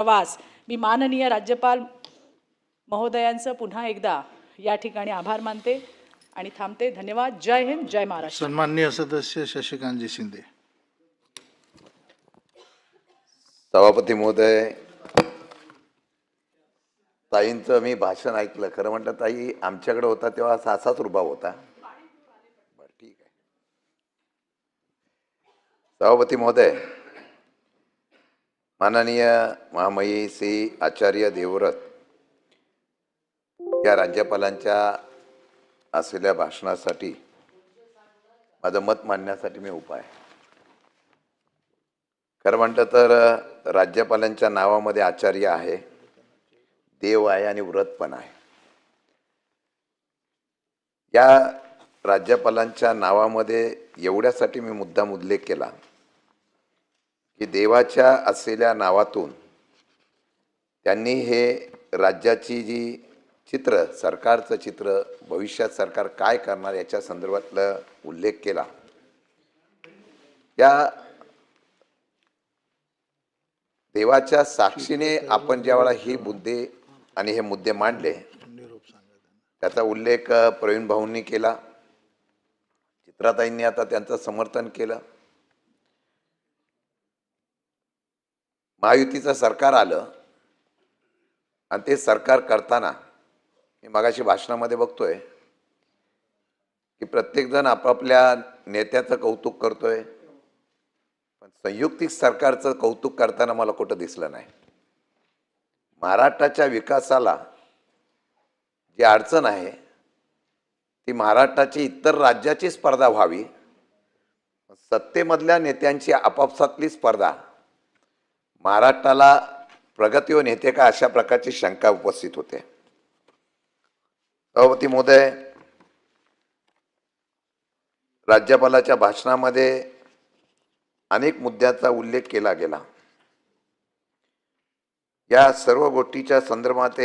प्रवास मी माननीय राज्यपाल महोदयांचं पुन्हा एकदा या ठिकाणी आभार मानते आणि थांबते. धन्यवाद. जय हिंद, जय महाराष्ट्र. सन्माननीय सदस्य शशिकांतजी शिंदे. सभापती महोदय, ताईंचं मी भाषण ऐकलं. खरं म्हटलं ताई आमच्याकडे होता तेव्हा असाच रुबाब होता. बरं, ठीक आहे. सभापती महोदय, माननीय महामहिम श्री आचार्य देवव्रत या राज्यपालांच्या असलेल्या भाषणासाठी माझं मत मांडण्यासाठी मी उभा आहे. खरं म्हटलं तर राज्यपालांच्या नावामध्ये आचार्य आहे, देव आहे आणि व्रत पण आहे. या राज्यपालांच्या नावामध्ये एवढ्यासाठी मी मुद्दाम उल्लेख केला की देवाच्या असलेल्या नावातून त्यांनी हे राज्याची जी चित्र, सरकारचं चित्र, भविष्यात सरकार काय करणार याच्या संदर्भातला उल्लेख केला. या देवाच्या साक्षीने आपण ज्यावेळेला ही मुद्दे आणि हे मुद्दे मांडले त्याचा उल्लेख प्रवीण भाऊंनी केला, चित्राताईंनी आता त्यांचं समर्थन केलं. महायुतीचं सरकार आलं आणि ते सरकार करताना मी मगाशी भाषणामध्ये बघतोय की प्रत्येकजण आपापल्या नेत्याचं कौतुक करतोय, पण संयुक्तिक सरकारचं कौतुक करताना मला कुठं दिसलं नाही. महाराष्ट्राच्या विकासाला जी अडचण आहे ती महाराष्ट्राची इतर राज्याची स्पर्धा व्हावी, सत्तेमधल्या नेत्यांची आपापसातली स्पर्धा महाराष्ट्राला प्रगतीवर नेते का अशा प्रकारची शंका उपस्थित होते. सभापती महोदय, राज्यपालाच्या भाषणामध्ये अनेक मुद्द्यांचा उल्लेख केला गेला. या सर्व गोष्टीच्या संदर्भात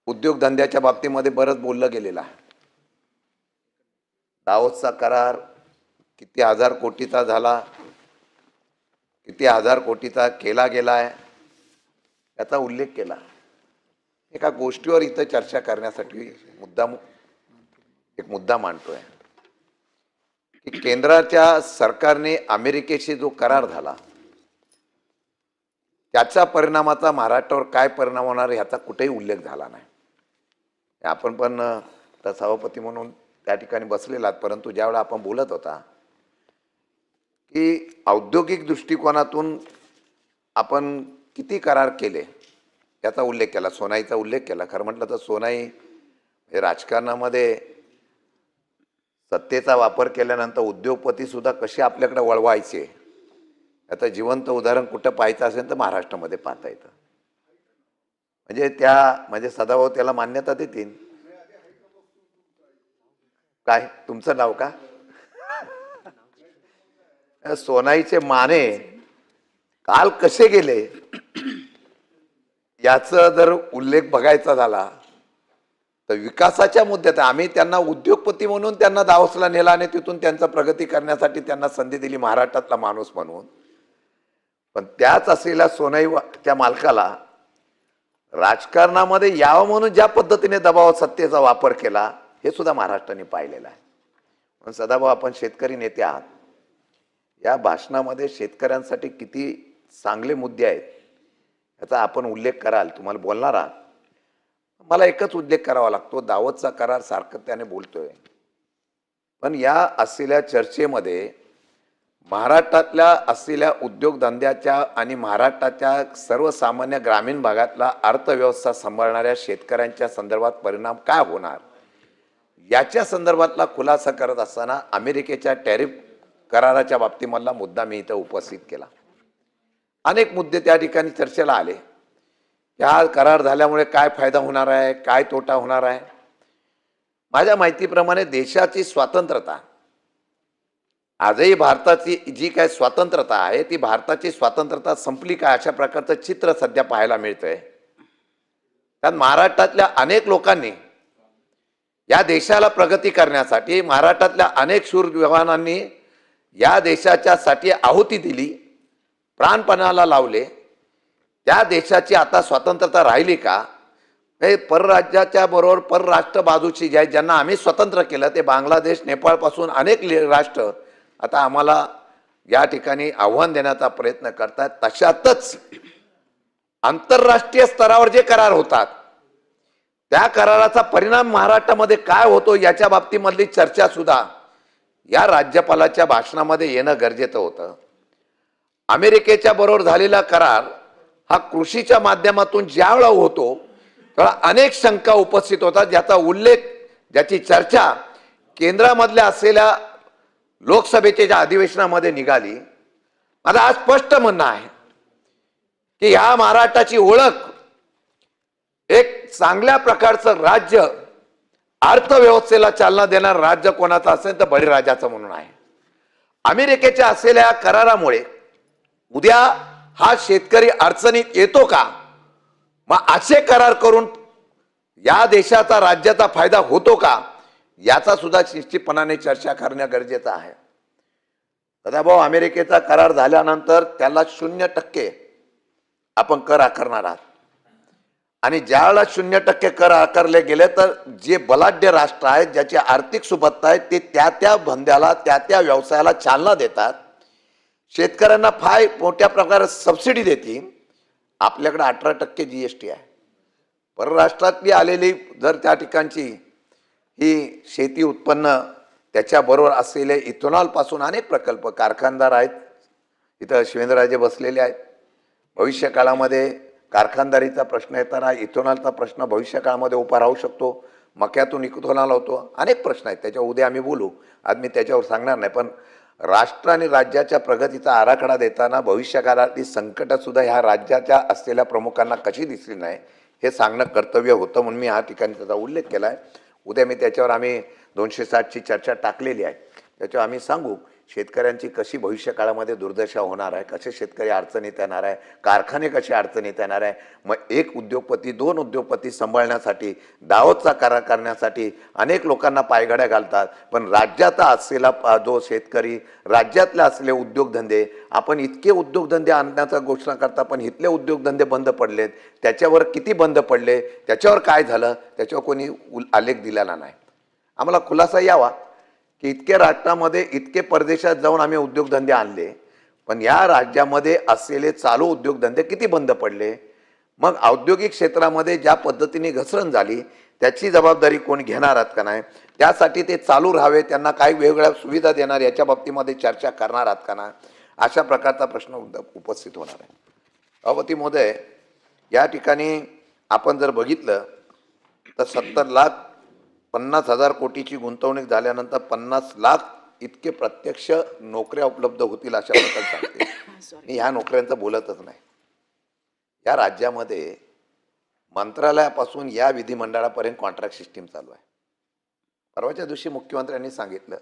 उद्योगधंद्याच्या बाबतीमध्ये बरंच बोललं गेलेलं आहे. दावोसचा करार किती हजार कोटीचा झाला, किती हजार कोटीचा केला गेलाय याचा उल्लेख केला. एका गोष्टीवर इथं चर्चा करण्यासाठी एक मुद्दा मांडतोय की केंद्राच्या सरकारने अमेरिकेशी जो करार झाला त्याचा परिणामाचा महाराष्ट्रावर काय परिणाम होणार याचा कुठेही उल्लेख झाला नाही. आपण पण सभापती म्हणून त्या ठिकाणी बसलेलात, परंतु ज्यावेळेला आपण बोलत होता की औद्योगिक दृष्टिकोनातून आपण किती करार केले याचा उल्लेख केला, सोनाईचा उल्लेख केला. खरं म्हटलं तर सोनाई राजकारणामध्ये सत्तेचा वापर केल्यानंतर उद्योगपती सुद्धा कसे आपल्याकडे वळवायचे याचं जिवंत उदाहरण कुठं पाहायचं असेल तर महाराष्ट्रामध्ये पाहता येतं. म्हणजे सदाभाऊ त्याला मान्यता देतील. काय तुमचं नाव का? सोनाईचे माने काल कसे गेले याचा जर उल्लेख बघायचा झाला तर विकासाच्या मुद्द्यात आम्ही त्यांना उद्योगपती म्हणून त्यांना दावोसला नेला आणि तिथून त्यांचा प्रगती करण्यासाठी त्यांना संधी दिली महाराष्ट्रातला माणूस म्हणून. पण त्याच असलेल्या सोनाईच्या मालकाला राजकारणामध्ये यावं म्हणून ज्या पद्धतीने दबाव सत्तेचा वापर केला हे सुद्धा महाराष्ट्राने पाहिलेलं आहे. म्हणून सदाभाऊ, आपण शेतकरी नेते आहात. या भाषणामध्ये शेतकऱ्यांसाठी किती चांगले मुद्दे आहेत याचा आपण उल्लेख कराल, तुम्हाला बोलणार आहात. मला एकच उल्लेख करावा लागतो, दावोसचा करार सातत्याने बोलतोय, पण या असलेल्या चर्चेमध्ये महाराष्ट्रातल्या असलेल्या उद्योगधंद्याच्या आणि महाराष्ट्राच्या सर्वसामान्य ग्रामीण भागातला अर्थव्यवस्था सांभाळणाऱ्या शेतकऱ्यांच्या संदर्भात परिणाम काय होणार याच्या संदर्भातला खुलासा करत असताना अमेरिकेच्या टॅरिफ कराराच्या बाबतीमधला मुद्दा मी इथं उपस्थित केला. अनेक मुद्दे त्या ठिकाणी चर्चेला आले. या करार झाल्यामुळे काय फायदा होणार आहे, काय तोटा होणार आहे. माझ्या माहितीप्रमाणे देशाची स्वातंत्र्यता, आजही भारताची जी काय स्वातंत्र्यता आहे ती भारताची स्वातंत्र्यता संपली काय अशा प्रकारचं चित्र सध्या पाहायला मिळतंय. त्यात महाराष्ट्रातल्या अनेक लोकांनी या देशाला प्रगती करण्यासाठी, महाराष्ट्रातल्या अनेक शूर जवानांनी या देशाच्यासाठी आहुती दिली, प्राणपणाला लावले, त्या देशाची आता स्वतंत्रता राहिली का? हे परराज्याच्या बरोबर परराष्ट्र बाजूची जे आहेत, ज्यांना आम्ही स्वतंत्र केलं, ते बांगलादेश, नेपाळपासून अनेक राष्ट्र आता आम्हाला या ठिकाणी आव्हान देण्याचा प्रयत्न करतात. तशातच आंतरराष्ट्रीय स्तरावर जे करार होतात, त्या कराराचा परिणाम महाराष्ट्रामध्ये काय होतो याच्या बाबतीमधली चर्चा सुद्धा या राज्यपालाच्या भाषणामध्ये येणं गरजेचं होतं. अमेरिकेच्या बरोबर झालेला करार हा कृषीच्या माध्यमातून ज्यावेळेला होतो तेव्हा अनेक शंका उपस्थित होतात, ज्याचा उल्लेख, ज्याची चर्चा केंद्रामधल्या असलेल्या लोकसभेच्या ज्या अधिवेशनामध्ये निघाली. माझं आज स्पष्ट म्हणणं आहे की ह्या महाराष्ट्राची ओळख एक चांगल्या प्रकारचं राज्य, अर्थव्यवस्थेला चालना देणार राज्य कोणाचं असेल तर बळीराजाचं म्हणून आहे. अमेरिकेच्या असलेल्या करारामुळे उद्या हा शेतकरी अडचणीत येतो का? मग असे करार करून या देशाचा, राज्याचा फायदा होतो का, याचा सुद्धा निश्चितपणाने चर्चा करणं गरजेचं आहे. सदाभाऊ, अमेरिकेचा करार झाल्यानंतर त्याला 0% आपण कर आकारणार आहात आणि ज्यावेळेला 0% कर आकारले गेले तर जे बलाढ्य राष्ट्र आहेत, ज्याची आर्थिक सुबत्ता आहे, ते त्या धंद्याला, त्या व्यवसायाला चालना देतात, शेतकऱ्यांना फार मोठ्या प्रकारे सबसिडी देतील. आपल्याकडे 18% GST आहे. परराष्ट्रातली आलेली जर त्या ठिकाणची ही शेती उत्पन्न, त्याच्याबरोबर असलेले इथेनॉल पासून अनेक प्रकल्प, कारखानदार आहेत, इथं शिवेंद्रराजे बसलेले आहेत. भविष्य काळामध्ये कारखानदारीचा प्रश्न येताना इथेनॉलचा प्रश्न भविष्य काळामध्ये उभा राहू शकतो. मक्यातून इथेनॉल होतो, अनेक प्रश्न आहेत, त्याच्यावर उद्या आम्ही बोलू. आज मी त्याच्यावर सांगणार नाही. पण राष्ट्र आणि राज्याच्या प्रगतीचा आराखडा देताना भविष्यकाळातली संकटं सुद्धा ह्या राज्याच्या असलेल्या प्रमुखांना कशी दिसली नाही हे सांगणं कर्तव्य होतं, म्हणून मी ह्या ठिकाणी त्याचा उल्लेख केला आहे. उद्या मी त्याच्यावर आम्ही 260ची चर्चा टाकलेली आहे, त्याच्यावर आम्ही सांगू शेतकऱ्यांची कशी भविष्य काळामध्ये दुर्दशा होणार आहे, कसे शेतकरी अडचणीत येणार आहे, कारखाने कसे अडचणीत येणार आहे. मग एक उद्योगपती, 2 उद्योगपती सांभाळण्यासाठी, दावतचा करार करण्यासाठी अनेक लोकांना पायघड्या घालतात. पण राज्याचा असलेला जो शेतकरी, राज्यातले असलेले उद्योगधंदे, आपण इतके उद्योगधंदे आणण्याचा घोषणा करता, पण इथले उद्योगधंदे बंद पडलेत. त्याच्यावर किती बंद पडले, त्याच्यावर काय झालं, त्याच्यावर कोणी आलेख दिलेला नाही. आम्हाला खुलासा यावा की इतके राष्ट्रामध्ये, इतके परदेशात जाऊन आम्ही उद्योगधंदे आणले, पण या राज्यामध्ये असलेले चालू उद्योगधंदे किती बंद पडले. मग औद्योगिक क्षेत्रामध्ये ज्या पद्धतीने घसरण झाली त्याची जबाबदारी कोण घेणार आहात का नाही, त्यासाठी ते चालू राहावे, त्यांना काही वेगवेगळ्या सुविधा देणार याच्या बाबतीमध्ये चर्चा करणार आहात का नाही, अशा प्रकारचा प्रश्न उपस्थित होणार आहे. सभापती महोदय, या ठिकाणी आपण जर बघितलं तर 70,50,000 कोटीची गुंतवणूक झाल्यानंतर 50 लाख इतके प्रत्यक्ष नोकऱ्या उपलब्ध होतील अशा प्रकारे सांगते. मी ह्या नोकऱ्यांचं बोलतच नाही. या राज्यामध्ये मंत्रालयापासून या विधिमंडळापर्यंत कॉन्ट्रॅक्ट सिस्टीम चालू आहे. परवाच्या दिवशी मुख्यमंत्र्यांनी सांगितलं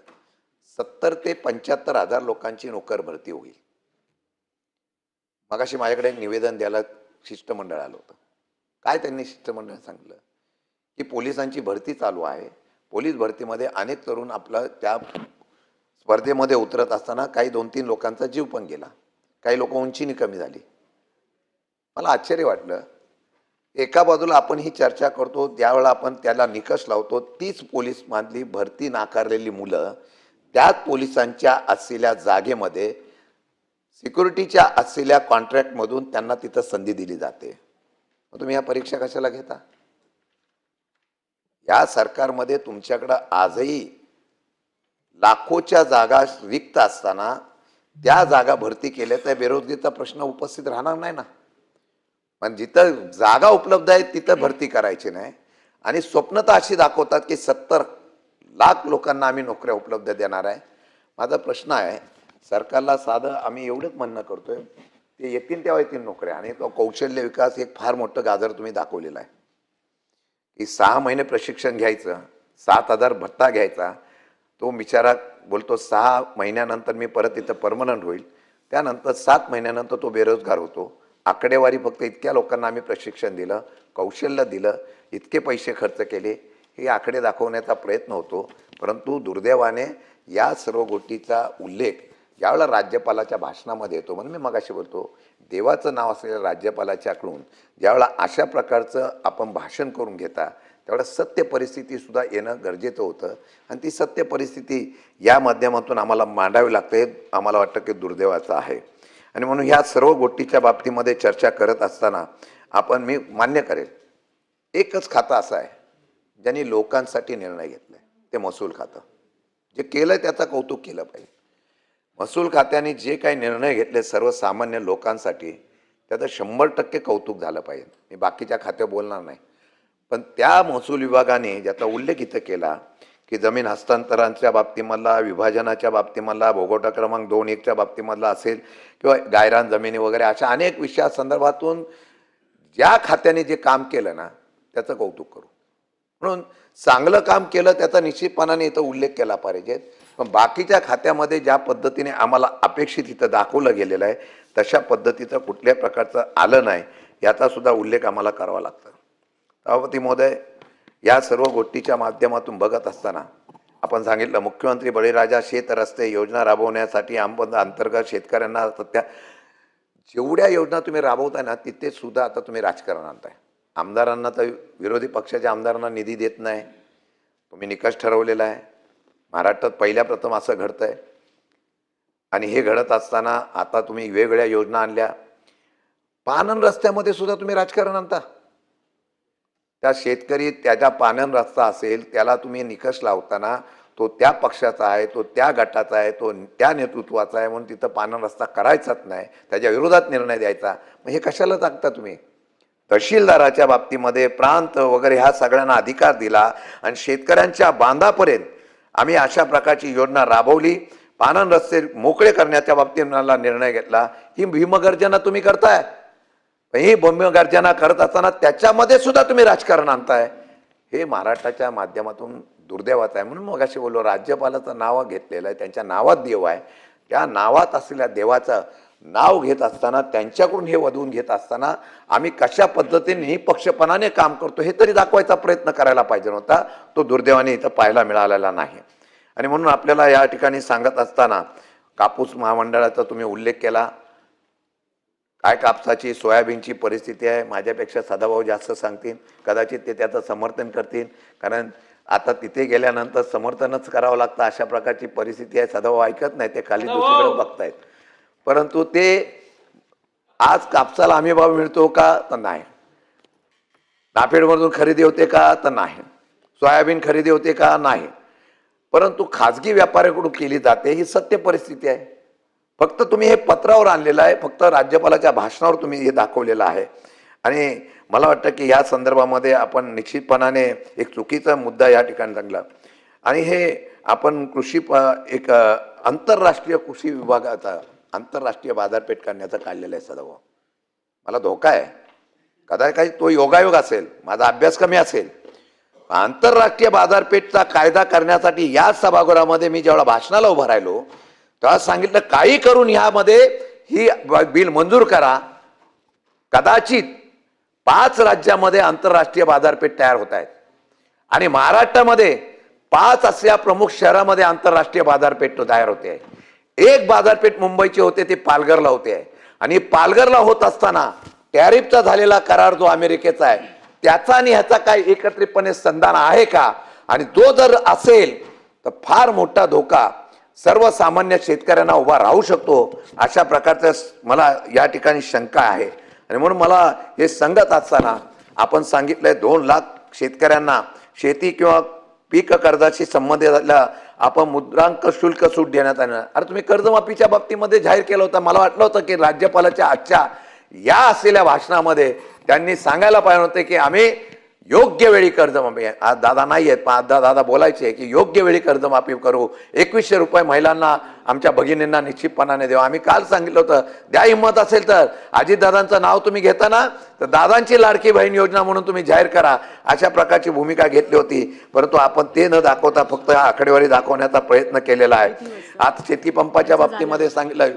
70 ते 75,000 लोकांची नोकर भरती होईल. मगाशी माझ्याकडे एक निवेदन द्यायला शिष्टमंडळ आलं होतं. काय त्यांनी शिष्टमंडळ सांगितलं की पोलिसांची भरती चालू आहे, पोलीस भरतीमध्ये अनेक तरुण आपला त्या स्पर्धेमध्ये उतरत असताना काही 2-3 लोकांचा जीव पण गेला, काही लोक उंचीने कमी झाली. मला आश्चर्य वाटलं. एका बाजूला आपण ही चर्चा करतो, त्यावेळेला आपण त्याला निकष लावतो, तीच पोलीस मधली भरती नाकारलेली मुलं त्याच पोलिसांच्या असलेल्या जागेमध्ये सिक्युरिटीच्या असलेल्या कॉन्ट्रॅक्टमधून त्यांना तिथं संधी दिली जाते. मग तुम्ही या परीक्षा कशाला घेता? या सरकारमध्ये तुमच्याकडं आजही लाखोच्या जागा रिक्त असताना त्या जागा भरती केल्या तर बेरोजगारीचा प्रश्न उपस्थित राहणार नाही ना. पण जिथं जागा उपलब्ध आहे तिथं भरती करायची नाही आणि स्वप्न तर अशी दाखवतात की 70 लाख लोकांना आम्ही नोकऱ्या उपलब्ध देणार आहे. माझा प्रश्न आहे सरकारला, साधं आम्ही एवढंच म्हणणं करतोय, ते येतील तेव्हा येतील नोकऱ्या. आणि तो कौशल्य विकास एक फार मोठं गाजर तुम्ही दाखवलेलं आहे की 6 महिने प्रशिक्षण घ्यायचं, 7,000 भत्ता घ्यायचा. तो बिचारा बोलतो 6 महिन्यानंतर मी परत इथं परमनंट होईल, त्यानंतर 7 महिन्यानंतर तो बेरोजगार होतो. आकडेवारी फक्त इतक्या लोकांना आम्ही प्रशिक्षण दिलं, कौशल्य दिलं, इतके पैसे खर्च केले, हे आकडे दाखवण्याचा प्रयत्न होतो. परंतु दुर्दैवाने या सर्व गोष्टीचा उल्लेख ज्यावेळेला राज्यपालाच्या भाषणामध्ये येतो, म्हणून मी मगाशी बोलतो, देवाचं नाव असलेल्या राज्यपालाच्याकडून ज्यावेळेला अशा प्रकारचं आपण भाषण करून घेता, त्यावेळेला सत्य परिस्थितीसुद्धा येणं गरजेचं होतं. आणि ती सत्य परिस्थिती या माध्यमातून आम्हाला मांडावी लागते. आम्हाला वाटतं की दुर्दैवाचं आहे. आणि म्हणून ह्या सर्व गोष्टीच्या बाबतीमध्ये चर्चा करत असताना मी मान्य करेल, एकच खातं असं आहे ज्यांनी लोकांसाठी निर्णय घेतला आहे, ते महसूल खातं. जे केलं त्याचं कौतुक केलं पाहिजे. महसूल खात्याने जे काही निर्णय घेतले सर्वसामान्य लोकांसाठी, त्याचं 100% कौतुक झालं पाहिजे. मी बाकीच्या खात्यावर बोलणार नाही, पण त्या महसूल विभागाने ज्याचा उल्लेख इथं केला की जमीन हस्तांतरांच्या बाबतीमधला, विभाजनाच्या बाबतीमधला, भोगवटा क्रमांक 2.1च्या बाबतीमधला असेल किंवा गायरान जमिनी वगैरे, अशा अनेक विषयासंदर्भातून ज्या खात्याने जे काम केलं ना, त्याचं कौतुक करू. म्हणून चांगलं काम केलं त्याचा निश्चितपणाने इथं उल्लेख केला पाहिजे. पण बाकीच्या खात्यामध्ये ज्या पद्धतीने आम्हाला अपेक्षित इथं दाखवलं गेलेलं आहे, तशा पद्धतीचं कुठल्या प्रकारचं आलं नाही, याचा सुद्धा उल्लेख आम्हाला करावा लागतो. सभापती महोदय, या सर्व गोष्टीच्या माध्यमातून बघत असताना आपण सांगितलं, मुख्यमंत्री बळीराजा शेत रस्ते योजना राबवण्यासाठी अंतर्गत शेतकऱ्यांना सध्या जेवढ्या योजना तुम्ही राबवताय ना, तिथे सुद्धा आता तुम्ही राजकारण आणताय. आमदारांना तर, विरोधी पक्षाच्या आमदारांना निधी देत नाही, तुम्ही निकष ठरवलेला आहे. महाराष्ट्रात पहिल्या प्रथम असं घडतंय. आणि हे घडत असताना आता तुम्ही वेगवेगळ्या योजना आणल्या. पानन रस्त्यामध्ये सुद्धा तुम्ही राजकारण आणता. त्या शेतकरी त्याच्या पानन रस्ता असेल त्याला तुम्ही निकष लावताना तो त्या पक्षाचा आहे, तो त्या गटाचा आहे, तो त्या नेतृत्वाचा आहे, म्हणून तिथं पानन रस्ता करायचाच नाही, त्याच्या विरोधात निर्णय द्यायचा. मग हे कशाला टाकता तुम्ही? तहसीलदाराच्या बाबतीमध्ये प्रांत वगैरे ह्या सगळ्यांना अधिकार दिला आणि शेतकऱ्यांच्या बांधापर्यंत आम्ही अशा प्रकारची योजना राबवली. पानन रस्ते मोकळे करण्याच्या बाबतीत मला निर्णय घेतला. ही भीमगर्जना तुम्ही करताय. ही भीमगर्जना करत असताना त्याच्यामध्ये सुद्धा तुम्ही राजकारण आणताय. हे महाराष्ट्राच्या माध्यमातून दुर्दैवाचं आहे. म्हणून मग अशी बोललो, राज्यपालाचं नाव घेतलेलं आहे, त्यांच्या नावात देव आहे. त्या नावात असलेल्या देवाचं नाव घेत असताना, त्यांच्याकडून हे वधवून घेत असताना आम्ही कशा पद्धतीने निपक्षपणाने काम करतो हे तरी दाखवायचा प्रयत्न करायला पाहिजे होता. तो दुर्दैवाने इथं पाहायला मिळालेला नाही. आणि म्हणून आपल्याला या ठिकाणी सांगत असताना कापूस महामंडळाचा तुम्ही उल्लेख केला. काय कापसाची, सोयाबीनची परिस्थिती आहे, माझ्यापेक्षा सदाभाऊ जास्त सांगतील. कदाचित ते त्याचं समर्थन करतील, कारण आता तिथे गेल्यानंतर समर्थनच करावं लागतं, अशा प्रकारची परिस्थिती आहे. सदाभाऊ ऐकत नाही, ते खाली दुसरीकडे बघतायत. परंतु ते आज कापसाला हमी भाव मिळतो का? तर नाही. नाफेडमधून खरेदी होते का? तर नाही. सोयाबीन खरेदी होते का? नाही. परंतु खाजगी व्यापाऱ्याकडून केली जाते, ही सत्य परिस्थिती आहे. फक्त तुम्ही हे पत्रावर आणलेलं आहे, फक्त राज्यपालाच्या भाषणावर तुम्ही हे दाखवलेलं आहे. आणि मला वाटतं की या संदर्भामध्ये आपण निश्चितपणाने एक चुकीचा मुद्दा या ठिकाणी सांगला. आणि हे आपण एक आंतरराष्ट्रीय कृषी विभागाचा आंतरराष्ट्रीय बाजारपेठ करण्याचं काढलेलं आहे सदाभाऊ. मला धोका आहे, कदाचित काही तो योगायोग असेल, माझा अभ्यास कमी असेल. आंतरराष्ट्रीय बाजारपेठचा कायदा करण्यासाठी या सभागृहामध्ये मी जेव्हा भाषणाला उभं राहिलो तेव्हा सांगितलं, काही करून ह्यामध्ये ही बिल मंजूर करा. कदाचित 5 राज्यामध्ये आंतरराष्ट्रीय बाजारपेठ तयार होत आहेत आणि महाराष्ट्रामध्ये 5 असल्या प्रमुख शहरामध्ये आंतरराष्ट्रीय बाजारपेठ तयार होते आहे. एक बाजारपेठ मुंबईची होते, ते पालघरला होते. आणि पालघरला होत असताना टॅरिफचा झालेला करार जो अमेरिकेचा आहे, त्याचा आणि ह्याचा काय एकत्रितपणे संधान आहे का? आणि तो जर असेल तर फार मोठा धोका सर्वसामान्य शेतकऱ्यांना उभा राहू शकतो, अशा प्रकारचं मला या ठिकाणी शंका आहे. आणि म्हणून मला हे सांगत असताना आपण सांगितलंय 2 लाख शेतकऱ्यांना शेती किंवा पीक कर्जाशी संबंधित आपण मुद्रांक शुल्क सूट देण्यात आलं. अरे तुम्ही कर्जमाफीच्या बाबतीमध्ये जाहीर केलं होतं. मला वाटलं होतं की राज्यपालाच्या आजच्या या असलेल्या भाषणामध्ये त्यांनी सांगायला पाहिजे होते की आम्ही योग्य वेळी कर्जमाफी, आज दादा नाही आहेत पण आता दादा बोलायचे की योग्य वेळी कर्जमाफी करू. 2100 रुपये महिलांना, आमच्या भगिनींना निश्चितपणाने देऊ. आम्ही काल सांगितलं होतं, द्या हिंमत असेल तर अजितदादांचं नाव तुम्ही घेताना तर दादांची लाडकी बहीण योजना म्हणून तुम्ही जाहीर करा, अशा प्रकारची भूमिका घेतली होती. परंतु आपण ते न दाखवता फक्त आकडेवारी दाखवण्याचा प्रयत्न केलेला आहे. आता शेती पंपाच्या बाबतीमध्ये सांगितलं,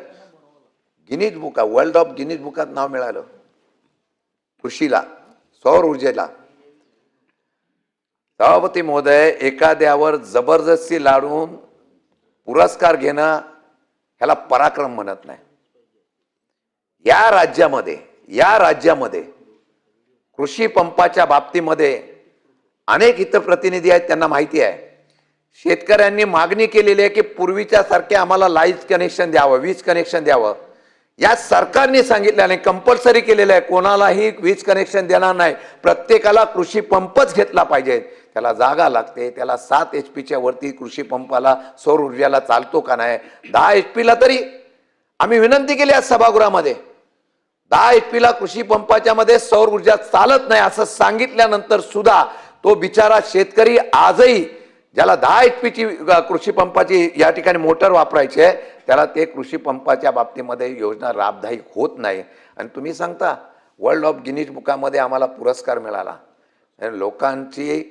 गिनीज बुका, वर्ल्ड ऑफ गिनीज बुकात नाव मिळालं. कृषीला, सौर ऊर्जेला. सभापती महोदय, एखाद्यावर जबरदस्ती लाडून पुरस्कार घेणं ह्याला पराक्रम म्हणत नाही. या राज्यामध्ये कृषी पंपाच्या बाबतीमध्ये अनेक हितप्रतिनिधी आहेत, त्यांना माहिती आहे. शेतकऱ्यांनी मागणी केलेली आहे की पूर्वीच्या सारखे आम्हाला लाईट कनेक्शन द्यावं, वीज कनेक्शन द्यावं. या सरकारने सांगितलं नाही, कंपल्सरी केलेलं आहे, कोणालाही वीज कनेक्शन देणार नाही, प्रत्येकाला कृषी पंपच घेतला पाहिजे. त्याला जागा लागते, त्याला 7 HP वरती कृषी पंपाला सौर ऊर्जाला चालतो का नाही. 10 HP ला तरी आम्ही विनंती केली आज सभागृहामध्ये, 10 HP ला कृषी पंपाच्या मध्ये सौर ऊर्जा चालत नाही असं सांगितल्यानंतर सुद्धा तो बिचारा शेतकरी आजही, ज्याला 10 HP कृषी पंपाची या ठिकाणी मोटर वापरायची आहे, त्याला ते कृषी पंपाच्या बाबतीमध्ये योजना लाभदायी होत नाही. आणि तुम्ही सांगता वर्ल्ड ऑफ गिनीज बुकामध्ये आम्हाला पुरस्कार मिळाला. लोकांची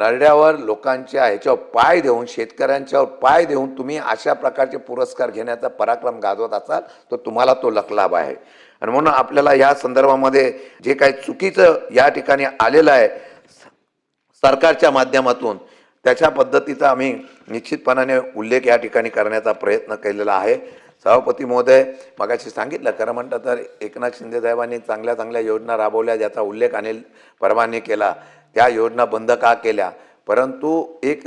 नरड्यावर, लोकांच्या ह्याच्यावर पाय देऊन, शेतकऱ्यांच्यावर पाय देऊन तुम्ही अशा प्रकारचे पुरस्कार घेण्याचा पराक्रम गाजवत असाल तर तुम्हाला तो लखलाभ आहे. आणि म्हणून आपल्याला या संदर्भामध्ये जे काही चुकीचं या ठिकाणी आलेलं आहे सरकारच्या माध्यमातून, त्याच्या पद्धतीचा आम्ही निश्चितपणाने उल्लेख या ठिकाणी करण्याचा प्रयत्न केलेला आहे. सभापती महोदय, मगाशी सांगितलं, खरं म्हणतं तर एकनाथ शिंदे साहेबांनी चांगल्या चांगल्या योजना राबवल्या, ज्याचा उल्लेख अनिल परमाने केला. त्या योजना बंद का केल्या, परंतु एक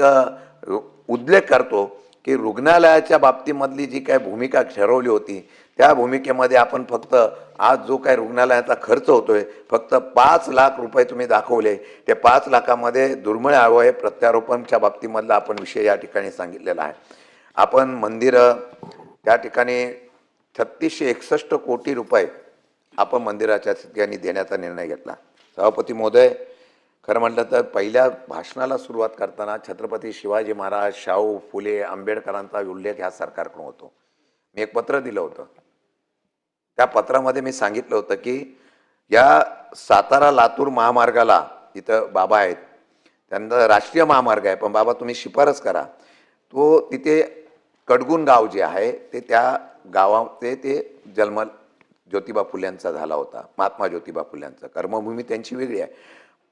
उल्लेख करतो की रुग्णालयाच्या बाबतीमधली जी काय भूमिका ठरवली होती, त्या भूमिकेमध्ये आपण फक्त आज जो काय रुग्णालयाचा खर्च होतोय, फक्त 5 लाख रुपये तुम्ही दाखवले. ते 5 लाखामध्ये दुर्मिळ अवयव प्रत्यारोपणच्या बाबतीमधला आपण विषय या ठिकाणी सांगितलेला आहे. आपण मंदिरं त्या ठिकाणी 3661 कोटी रुपये आपण मंदिराच्या ठिकाणी देण्याचा निर्णय घेतला. सभापती महोदय, खरं म्हटलं तर पहिल्या भाषणाला सुरुवात करताना छत्रपती शिवाजी महाराज, शाहू फुले, आंबेडकरांचा उल्लेख ह्या सरकारकडून होतो. मी एक पत्र दिलं होतं, त्या पत्रामध्ये मी सांगितलं होतं की या सातारा लातूर महामार्गाला, इथं बाबा आहेत, त्यांचा राष्ट्रीय महामार्ग आहे, पण बाबा तुम्ही शिफारस करा, तो तिथे कडगुण गाव जे आहे ते त्या गावामध्ये ते जन्म ज्योतिबा फुल्यांचा झाला होता, महात्मा ज्योतिबा फुल्यांचा, कर्मभूमी त्यांची वेगळी आहे.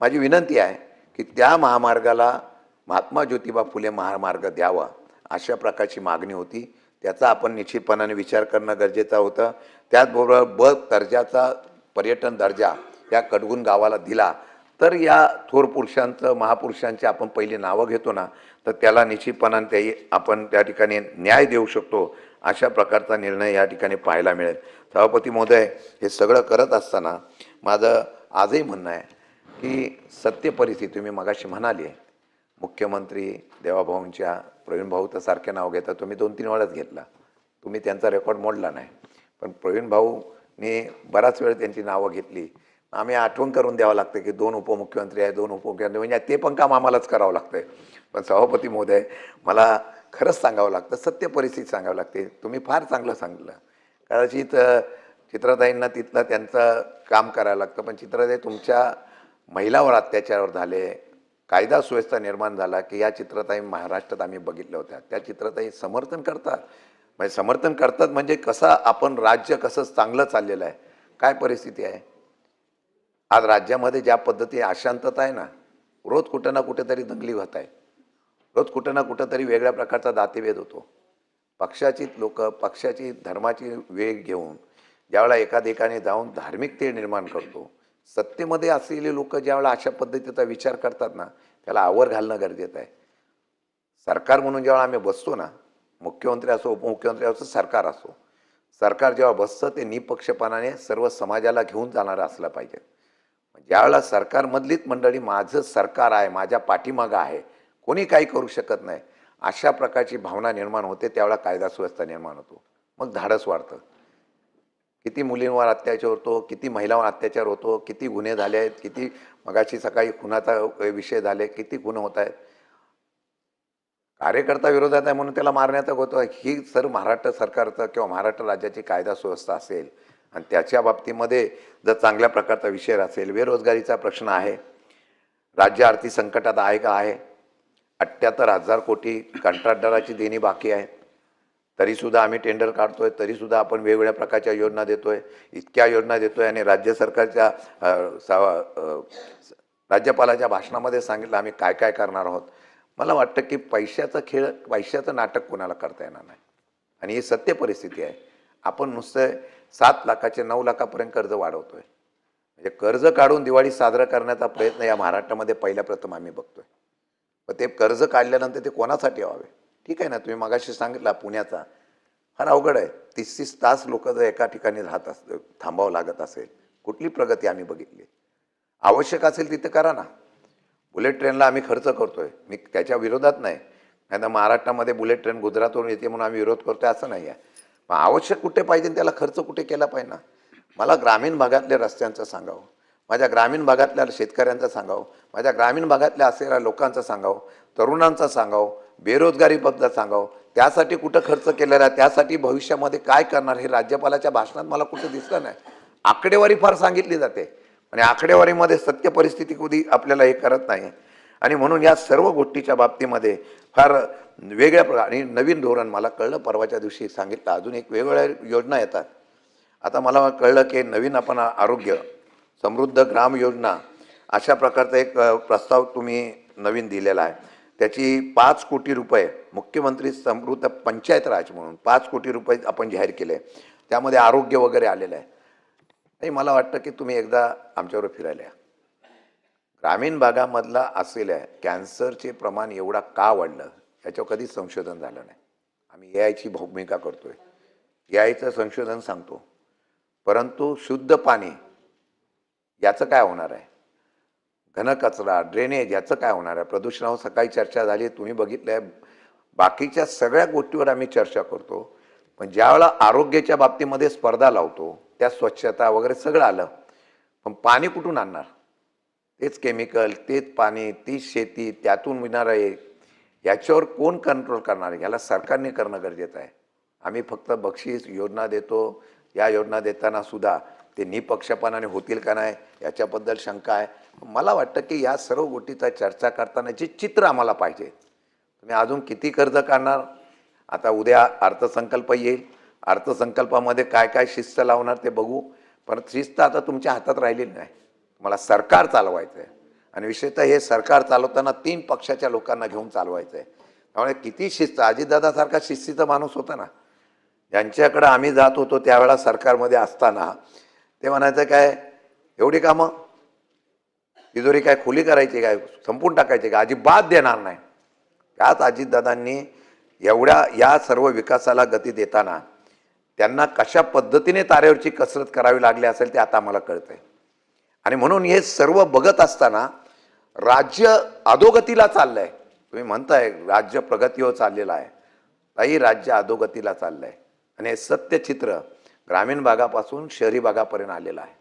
माझी विनंती आहे की त्या महामार्गाला महात्मा ज्योतिबा फुले महामार्ग द्यावा, अशा प्रकारची मागणी होती. त्याचा आपण निश्चितपणाने विचार करणं गरजेचं होतं. त्याचबरोबर ब दर्जाचा पर्यटन दर्जा या कडगुण गावाला दिला तर या थोर पुरुषांचं, महापुरुषांची आपण पहिली नावं घेतो ना, तर त्याला निश्चितपणाने ते आपण त्या ठिकाणी न्याय देऊ शकतो, अशा प्रकारचा निर्णय या ठिकाणी पाहायला मिळेल. सभापती महोदय, हे सगळं करत असताना माझं आजही म्हणणं आहे की सत्य परिस्थिती तुम्ही मगाशी म्हणाली आहे, मुख्यमंत्री देवाभाऊंच्या प्रवीण भाऊ तर सारखे नाव घेता, तुम्ही 2-3 वेळाच घेतला, तुम्ही त्यांचा रेकॉर्ड मोडला नाही, पण प्रवीण भाऊने बराच वेळ त्यांची नावं घेतली. आम्ही आठवण करून द्यावं लागतं की 2 उपमुख्यमंत्री आहे, 2 उपमुख्यमंत्री, म्हणजे ते पण काम आम्हालाच करावं लागतंय. पण सभापती महोदय, मला खरंच सांगावं लागतं, सत्य परिस्थिती सांगावं लागते. तुम्ही फार चांगलं सांगितलं. कदाचित चित्राताईंना तिथलं त्यांचं काम करायला लागतं, पण चित्राताई तुमच्या महिलावर अत्याचार झाले, कायदा सुव्यवस्था निर्माण झाला की या चित्रताई महाराष्ट्रात आम्ही बघितल्या होत्या. त्या चित्रताई समर्थन करतात, म्हणजे समर्थन करतात म्हणजे कसं आपण राज्य कसं चांगलं चाललेलं आहे, काय परिस्थिती आहे आज राज्यामध्ये, ज्या पद्धती अशांतता आहे ना, रोज कुठं ना कुठेतरी दंगली होत आहे, रोज कुठं ना कुठंतरी वेगळ्या प्रकारचा दातेभेद होतो. पक्षाची लोक, पक्षाची धर्माची वेग घेऊन ज्यावेळेला एका ठिकाणी जाऊन धार्मिकते निर्माण करतो, सत्तेमध्ये असलेले लोक ज्यावेळेला अशा पद्धतीचा विचार करतात ना, त्याला आवर घालणं गरजेचं आहे. सरकार म्हणून जेव्हा आम्ही बसतो ना, मुख्यमंत्री असो, उपमुख्यमंत्री असो, सरकार असो, सरकार जेव्हा बसतं ते निपक्षपणाने सर्व समाजाला घेऊन जाणारं असलं पाहिजे. ज्यावेळेला सरकारमधलीच मंडळी माझं सरकार आहे, माझ्या पाठीमागं आहे, कोणी काही करू शकत नाही, अशा प्रकारची भावना निर्माण होते, त्यावेळेला कायदा सुव्यवस्था निर्माण होतो, मग धाडस वाढतं. किती मुलींवर अत्याचार होतो, किती महिलांवर अत्याचार होतो, किती गुन्हे झाले आहेत, किती मगाशी सकाळी खुनाचा विषय झाले, किती गुन्हे होत आहेत. कार्यकर्ता विरोधात आहे म्हणून त्याला मारण्याचा होतो. ही सर महाराष्ट्र सरकारचं किंवा महाराष्ट्र राज्याची कायदा सुव्यवस्था असेल आणि त्याच्या बाबतीमध्ये जर चांगल्या प्रकारचा विषय असेल, बेरोजगारीचा प्रश्न आहे, राज्य आर्थिक संकटात आहे का आहे, 78,000 कोटी कंत्राटदाराची देणी बाकी आहे, तरीसुद्धा आम्ही टेंडर काढतोय, तरीसुद्धा आपण वेगवेगळ्या प्रकारच्या योजना देतोय, इतक्या योजना देतोय. आणि राज्य सरकारच्या राज्यपालाच्या भाषणामध्ये सांगितलं आम्ही काय काय करणार आहोत. मला वाटतं की पैशाचं नाटक कोणाला करता येणार नाही. आणि ही सत्य परिस्थिती आहे. आपण नुसतं 7 लाखाचे 9 लाखापर्यंत कर्ज वाढवतोय. म्हणजे कर्ज काढून दिवाळी साजरा करण्याचा प्रयत्न या महाराष्ट्रामध्ये पहिल्या प्रथम आम्ही बघतोय. पण ते कर्ज काढल्यानंतर ते कोणासाठी व्हावे? ठीक आहे ना, तुम्ही मगाशी सांगितला पुण्याचा फार अवघड आहे. 30-30 तास लोक जर एका ठिकाणी राहत असतील, थांबावं लागत असेल, कुठली प्रगती आम्ही बघितली? आवश्यक असेल तिथे करा ना. बुलेट ट्रेनला आम्ही खर्च करतोय, मी त्याच्या विरोधात नाही. नाही महाराष्ट्रामध्ये बुलेट ट्रेन गुजरातवरून येते म्हणून आम्ही विरोध करतोय असं नाही आहे. पण आवश्यक कुठे पाहिजे त्याला खर्च कुठे केला पाहिजे ना. मला ग्रामीण भागातल्या रस्त्यांचं सांगावं, माझ्या ग्रामीण भागातल्या शेतकऱ्यांचं सांगावं, माझ्या ग्रामीण भागातल्या असलेल्या लोकांचं सांगावं, तरुणांचं सांगावं, बेरोजगारीबद्दल सांगावं, त्यासाठी कुठं खर्च केलेला आहे, त्यासाठी भविष्यामध्ये काय करणार हे राज्यपालाच्या भाषणात मला कुठं दिसलं नाही. आकडेवारी फार सांगितली जाते आणि आकडेवारीमध्ये सत्य परिस्थिती कधी आपल्याला हे करत नाही. आणि म्हणून या सर्व गोष्टीच्या बाबतीमध्ये फार वेगळ्या प्रकारे नवीन धोरण मला कळलं. परवाच्या दिवशी सांगितलं अजून एक वेगवेगळ्या योजना येतात. आता मला कळलं की नवीन आपण आरोग्य समृद्ध ग्राम योजना अशा प्रकारचा एक प्रस्ताव तुम्ही नवीन दिलेला आहे. त्याची 5 कोटी रुपये मुख्यमंत्री समृद्ध पंचायत राज म्हणून 5 कोटी रुपये आपण जाहीर केले. त्यामध्ये आरोग्य वगैरे आलेलं आहे. आणि मला वाटतं की तुम्ही एकदा आमच्यावर फिरायला या. ग्रामीण भागामधला असलेल्या कॅन्सरचे प्रमाण एवढा का वाढलं याच्यावर कधीच संशोधन झालं नाही. आम्ही AIची भूमिका करतोय, AIचं संशोधन सांगतो, परंतु शुद्ध पाणी याचं काय होणार आहे? घनकचरा, ड्रेनेज याचं काय होणार आहे? प्रदूषणावर सकाळी चर्चा झाली, तुम्ही बघितलंय. बाकीच्या सगळ्या गोष्टीवर आम्ही चर्चा करतो, पण ज्यावेळेला आरोग्याच्या बाबतीमध्ये स्पर्धा लावतो त्या स्वच्छता वगैरे सगळं आलं, पण पाणी कुठून आणणार? तेच केमिकल, तेच पाणी, तीच शेती, त्यातून मिळणार आहे. याच्यावर कोण कंट्रोल करणार आहे? याला सरकारने करणं गरजेचं आहे. आम्ही फक्त बक्षीस योजना देतो. या योजना देताना सुद्धा ते निपक्षपानाने होतील का नाही याच्याबद्दल शंका आहे. मला वाटतं की या सर्व गोष्टीचा चर्चा करतानाचे चित्र आम्हाला पाहिजे. तुम्ही अजून किती कर्ज काढणार? आता उद्या अर्थसंकल्प येईल, अर्थसंकल्पामध्ये काय काय शिस्त लावणार ते बघू. पण शिस्त आता तुमच्या हातात राहिलेली नाही. तुम्हाला सरकार चालवायचं आहे आणि विशेषतः हे सरकार चालवताना 3 पक्षाच्या लोकांना घेऊन चालवायचं आहे. त्यामुळे किती शिस्त, अजितदादासारखा शिस्तीचा माणूस होता ना, ज्यांच्याकडे आम्ही जात होतो त्यावेळेला सरकारमध्ये असताना, ते म्हणायचं काय एवढी कामं तिजोरी काय खुली करायची काय, संपून टाकायची का? अजिबात देणार नाही. त्याच अजितदादांनी एवढ्या या सर्व विकासाला गती देताना त्यांना कशा पद्धतीने तारेवरची कसरत करावी लागली असेल ते आता आम्हाला कळतंय. आणि म्हणून हे सर्व बघत असताना राज्य अधोगतीला चाललंय. तुम्ही म्हणताय राज्य प्रगतीवर चाललेलं आहे, काही राज्य अधोगतीला चाललंय. आणि हे सत्य चित्र ग्रामीण भागापासून शहरी भागापर्यंत आलेलं आहे.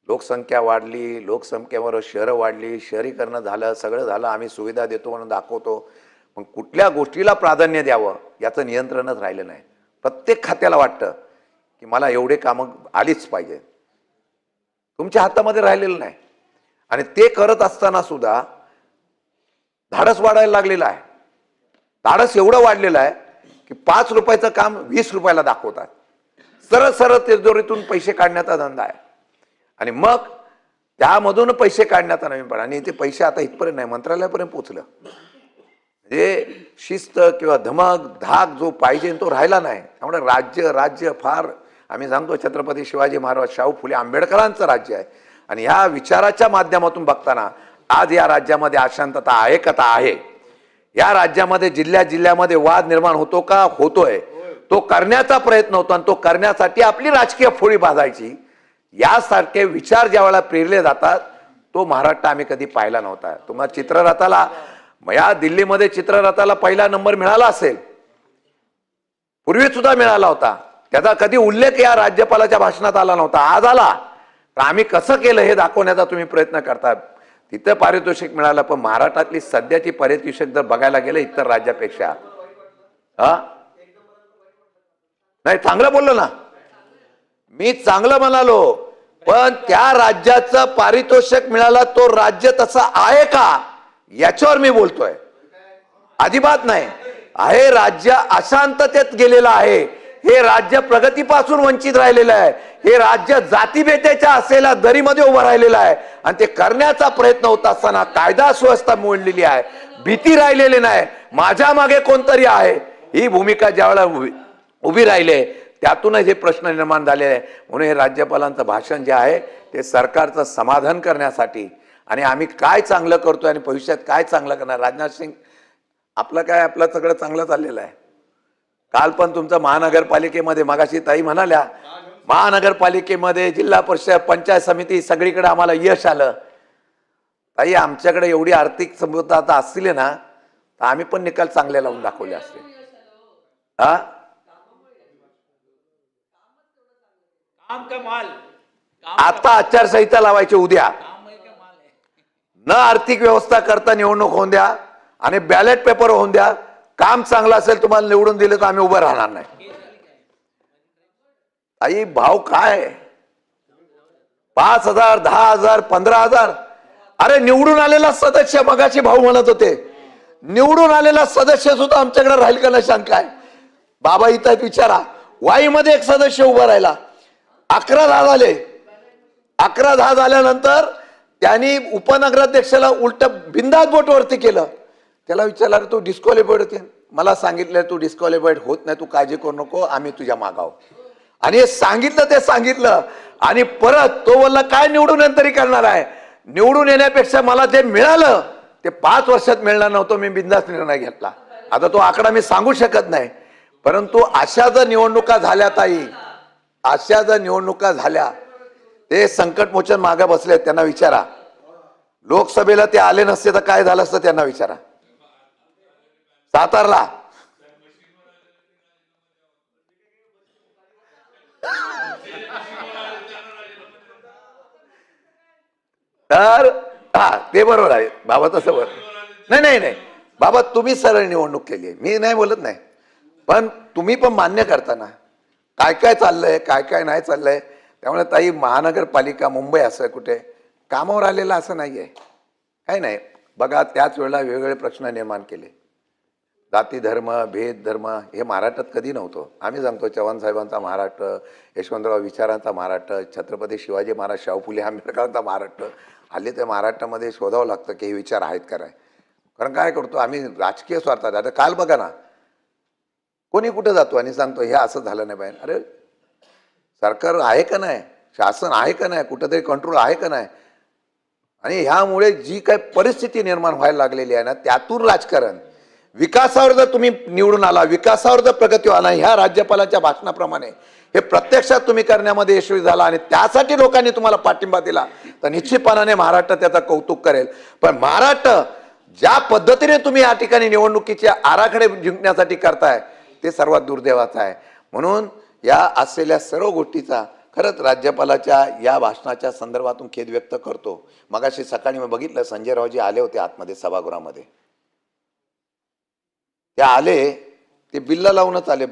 लोकसंख्या वाढली, लोकसंख्येवर शहरं वाढली, शहरीकरण झालं, सगळं झालं, आम्ही सुविधा देतो म्हणून दाखवतो, पण कुठल्या गोष्टीला प्राधान्य द्यावं याचं नियंत्रणच राहिलं नाही. प्रत्येक खात्याला वाटतं की मला एवढे कामं आलीच पाहिजे, तुमच्या हातामध्ये राहिलेलं नाही. आणि ते करत असताना सुद्धा धाडस वाढायला लागलेलं आहे. धाडस एवढं वाढलेलं आहे की 5 रुपयाचं काम 20 रुपयाला दाखवतात. सरळ सरळ तिजोरीतून पैसे काढण्याचा धंदा आहे. आणि मग त्यामधून पैसे काढण्याचा नवीन पण, आणि ते पैसे आता इथपर्यंत नाही, मंत्रालयापर्यंत पोचलं. म्हणजे शिस्त किंवा धमक धाक जो पाहिजे तो राहिला नाही. त्यामुळे राज्य फार, आम्ही सांगतो छत्रपती शिवाजी महाराज, शाहू फुले आंबेडकरांचं राज्य आहे. आणि ह्या विचाराच्या माध्यमातून बघताना आज या राज्यामध्ये अशांतता आहे का? आहे. या राज्यामध्ये जिल्ह्यामध्ये वाद निर्माण होतो का? होतोय. तो करण्याचा प्रयत्न होतो आणि तो करण्यासाठी आपली राजकीय फोडी बाजायची यासारखे विचार ज्या वेळेला प्रेरले जातात तो महाराष्ट्र आम्ही कधी पाहिला नव्हता. तुम्हाला चित्ररथाला, या दिल्लीमध्ये चित्ररथाला पहिला नंबर मिळाला असेल, पूर्वी सुद्धा मिळाला होता, त्याचा कधी उल्लेख या राज्यपालाच्या भाषणात आला नव्हता. आज आला. तर आम्ही कसं केलं हे दाखवण्याचा तुम्ही प्रयत्न करता. तिथं पारितोषिक मिळालं, पण महाराष्ट्रातली सध्याची पारितोषिक जर बघायला गेलं इतर राज्यापेक्षा, नाही चांगलं बोललो ना मी, चांगलं म्हणालो, पण त्या राज्याचं पारितोषिक मिळालं तो राज्य तसा आहे का याच्यावर मी बोलतोय. अजिबात नाही आहे. राज्य अशांततेत गेलेलं आहे. हे राज्य प्रगतीपासून वंचित राहिलेलं आहे. हे राज्य जातीभेदाच्या असलेल्या दरीमध्ये उभं राहिलेलं आहे. आणि ते करण्याचा प्रयत्न होत असताना कायदा सुव्यवस्था मोडलेली आहे. भीती राहिलेली नाही. माझ्या मागे कोणतरी आहे ही भूमिका ज्यावेळेला उभी राहिले, त्यातूनच हे प्रश्न निर्माण झाले आहे. म्हणून हे राज्यपालांचं भाषण जे आहे ते सरकारचं समाधान करण्यासाठी आणि आम्ही काय चांगलं करतोय आणि भविष्यात काय चांगलं करणार. राजनाथ सिंग, आपलं सगळं चांगलं चाललेलं आहे. काल पण तुमचं महानगरपालिकेमध्ये, मगाशी ताई म्हणाल्या, महानगरपालिकेमध्ये जिल्हा परिषद पंचायत समिती सगळीकडे आम्हाला यश आलं. ताई, आमच्याकडे एवढी आर्थिक समृद्धता आता असतील ना, तर आम्ही पण निकाल चांगले लावून दाखवले असते. हा, आता आचारसंहिता लावायची उद्या. न आर्थिक व्यवस्था करता निवडणूक होऊन द्या आणि बॅलेट पेपर होऊन द्या. काम चांगलं असेल, तुम्हाला निवडून दिलं तर आम्ही उभं राहणार नाही. आई, भाव काय? 5,000, 10,000, 15,000. अरे निवडून आलेला सदस्य, मगाशी भाऊ म्हणत होते, निवडून आलेला सदस्य सुद्धा आमच्याकडे राहील का नाही शंका आहे. बाबा इथं विचारा, वाईमध्ये एक सदस्य उभा राहिला, 11-10 झाले. 11-10 झाल्यानंतर त्यांनी उपनगराध्यक्षाला उलट बिंदास बोटवरती केलं. त्याला विचारलं, तू डिस्क्वालिफाईड होते. मला सांगितलं तू डिस्क्वालिफाईड होत नाही, तू काळजी करू नको, आम्ही तुझ्या मागाव. आणि हे सांगितलं ते सांगितलं आणि परत तो बोलला काय निवडून तरी करणार आहे. निवडून येण्यापेक्षा मला जे मिळालं ते 5 वर्षात मिळणार नव्हतं, मी बिंदास निर्णय घेतला. आता तो आकडा मी सांगू शकत नाही, परंतु अशा जर निवडणुका झाल्या ताई, अशा जर निवडणुका झाल्या, ते संकटमोचन मागे बसले, त्यांना विचारा. लोकसभेला ते आले नसते तर काय झालं असतं, त्यांना विचारा. सातारला तर ते बरोबर आहे बाबा, तसं बरोबर नाही बाबा, तुम्ही सरळ निवडणूक केली आहे, मी नाही बोलत नाही, पण तुम्ही पण मान्य करताना काय काय चाललंय, काय काय नाही चाललंय. त्यामुळे ताई, महानगरपालिका मुंबई असं कुठे कामावर आलेलं असं नाहीये, काही नाही. बघा, त्याच वेळेला वेगवेगळे प्रश्न निर्माण केले. जाती धर्म, भेद धर्म हे महाराष्ट्रात कधी नव्हतं. आम्ही सांगतो चव्हाण साहेबांचा महाराष्ट्र, यशवंतराव विचारांचा महाराष्ट्र, छत्रपती शिवाजी महाराज, शाहू फुले आंबेडकरांचा महाराष्ट्र. हल्ली त्या महाराष्ट्रामध्ये शोधावं लागतं की हे विचार आहेत का नाही. कारण काय करतो आम्ही, राजकीय स्वार्थात. आता काल बघा ना, कोणी कुठं जातो आणि सांगतो हे असं झालं नाही पाहिजे. अरे सरकार आहे का नाही, शासन आहे का नाही, कुठंतरी कंट्रोल आहे का नाही. आणि ह्यामुळे जी काही परिस्थिती निर्माण व्हायला लागलेली आहे ना, त्यातून राजकारण, विकासावर जर तुम्ही निवडून आला, विकासावर जर प्रगती आला, ह्या राज्यपालाच्या भाषणाप्रमाणे हे प्रत्यक्षात तुम्ही करण्यामध्ये यशस्वी झाला आणि त्यासाठी लोकांनी तुम्हाला पाठिंबा दिला, तर निश्चितपणाने महाराष्ट्र त्याचं कौतुक करेल. पण महाराष्ट्र ज्या पद्धतीने तुम्ही या ठिकाणी निवडणुकीचे आराखडे जिंकण्यासाठी करताय, ते सर्वात दुर्दैवाचं आहे. म्हणून या असलेल्या सर्व गोष्टीचा खरंच राज्यपालाच्या या भाषणाच्या संदर्भातून खेद व्यक्त करतो. मगाशी सकाळी मी बघितलं, संजय रावजी आले होते आतमध्ये सभागृहामध्ये. ते आले, ते बिल्ला लावूनच आले.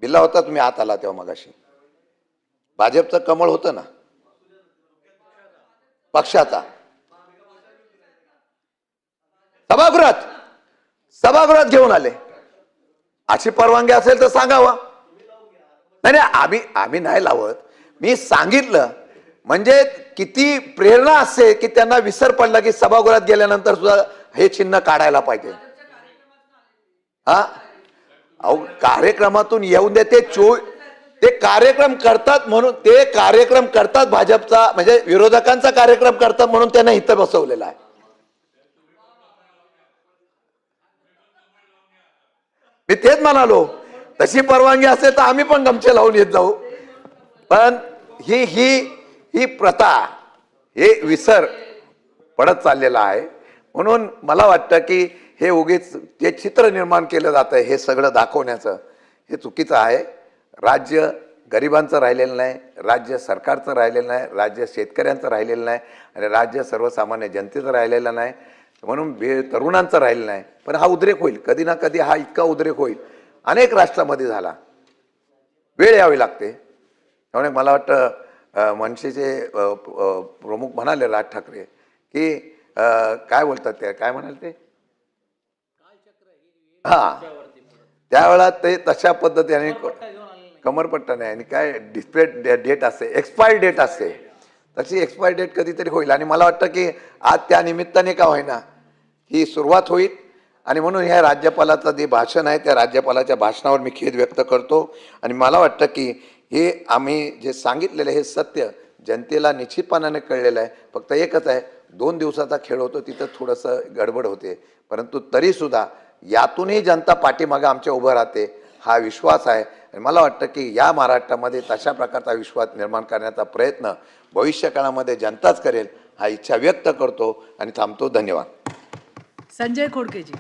बिल्ला होता, तुम्ही आत आला तेव्हा मगाशी. भाजपचं कमळ होतं ना पक्षाचा, सभागृहात घेऊन आले. अशी परवानगी असेल तर सांगावा. नाही, आम्ही नाही लावत, मी सांगितलं. म्हणजे किती प्रेरणा असते की त्यांना विसर पडला की सभागृहात गेल्यानंतर सुद्धा हे चिन्ह काढायला पाहिजे. हा, अहो, कार्यक्रमातून येऊन दे. ते कार्यक्रम करतात म्हणून, ते कार्यक्रम करतात भाजपचा, म्हणजे विरोधकांचा कार्यक्रम करतात म्हणून त्यांना इथं बसवलेला आहे. मी तेच म्हणालो, तशी परवानगी असेल तर आम्ही पण गमछे लावून येत जाऊ. पण ही प्रथा, हे विसर पडत चाललेला आहे. म्हणून मला वाटतं की हे उगीच जे चित्र निर्माण केलं जातं हे सगळं दाखवण्याचं, हे चुकीचं आहे. राज्य गरिबांचं राहिलेलं नाही, राज्य सरकारचं राहिलेलं नाही, राज्य शेतकऱ्यांचं राहिलेलं नाही आणि राज्य सर्वसामान्य जनतेचं राहिलेलं नाही. म्हणून तरुणांचं राहिलं नाही. पण हा उद्रेक होईल, कधी ना कधी हा इतका उद्रेक होईल. अनेक राष्ट्रामध्ये झाला, वेळ यावी लागते. त्यामुळे मला वाटतं मनसेचे प्रमुख म्हणाले राज ठाकरे की काय बोलतात ते, काय म्हणाले ते, हा, त्यावेळा ते तशा पद्धतीने कमरपट्टा नाही आणि काय डिस्प्ले डेट असते, एक्सपायर डेट असते, तशी एक्सपायर डेट कधीतरी होईल. आणि मला वाटतं की आज त्या निमित्ताने का होईना ही सुरुवात होईल आणि म्हणून ह्या राज्यपालाचं जे भाषण आहे त्या राज्यपालाच्या भाषणावर मी खेद व्यक्त करतो आणि मला वाटतं की हे आम्ही जे सांगितलेलं हे सत्य जनतेला निश्चितपणाने कळलेलं आहे. फक्त एकच आहे, 2 दिवसाचा खेळ होतो, तिथं थोडंसं गडबड होते, परंतु तरीसुद्धा यातूनही जनता पाठीमागं आमच्या उभं राहते हा विश्वास आहे. आणि मला वाटतं की या महाराष्ट्रामध्ये तशा प्रकारचा विश्वास निर्माण करण्याचा प्रयत्न भविष्यकाळामध्ये जनताच करेल हा इच्छा व्यक्त करतो आणि थांबतो. धन्यवाद. संजय खोडकेजी.